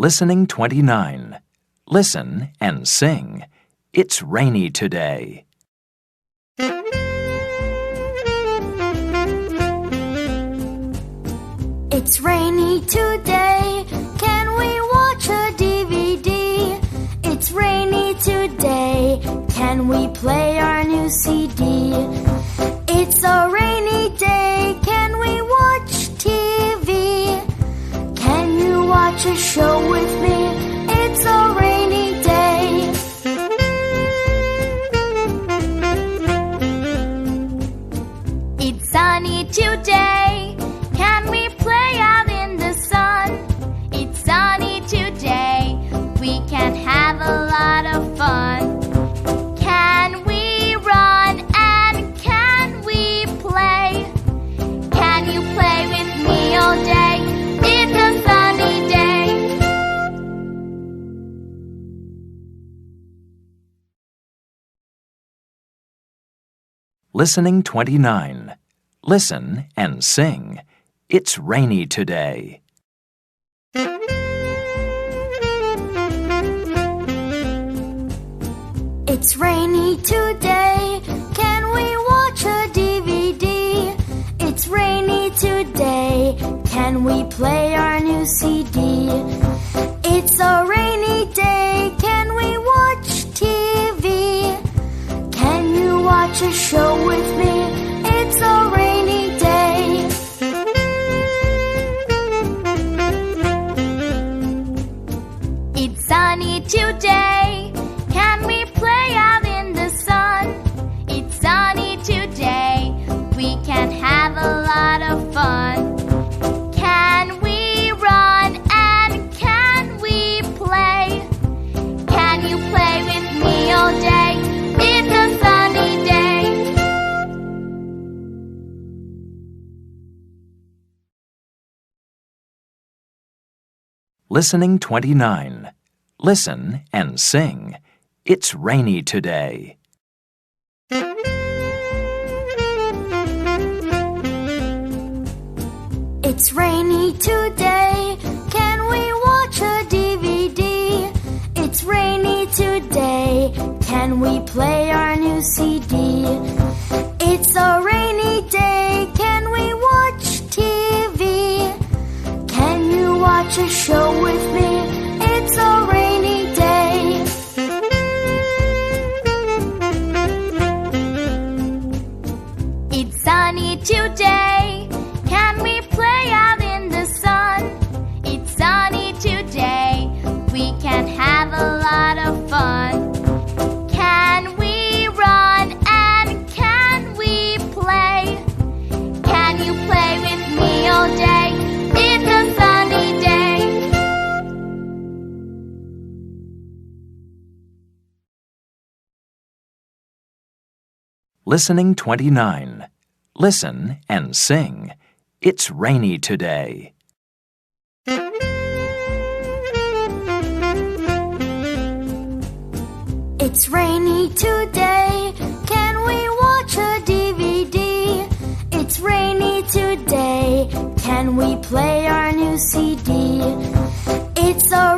Listening 29. Listen and sing. It's rainy today. It's rainy today. Can we watch a DVD? It's rainy today. Can we play our new CD? It's a rainy day. Can we watch TV? Can you watch a show with me? It's a rainy day. It's sunny today. Can we play out in the sun? It's sunny today. We can have a lot of fun. Can we run and can we play? Can you play with me all day? It's a sunny day. Listening 29. Listen and sing. It's rainy today. It's rainy today. Can we watch a DVD? It's rainy today. Can we play our new CD? It's a rainy day. Can we watch TV? Can you watch a show with me? It's a rainy day. It's sunny today. Can we play out in the sun? It's sunny today. We can have a lot of fun. Can we run and can we play? Can you play with me all day? It's a sunny day. Listening 29. Listen and sing. It's rainy today. It's rainy today. Can we watch a DVD? It's rainy today. Can we play our new CD? It's a rainy day. Can we watch TV? Can you watch a show with me? It's a rainy day. It's sunny today. Can we play out in the sun? It's sunny today. We can have a lot of fun. Can we run and can we play? Can you play with me all day? It's a sunny day. Listening 29. Listen and sing. It's rainy today. It's rainy today. Can we watch a DVD? It's rainy today. Can we play our new CD? It's a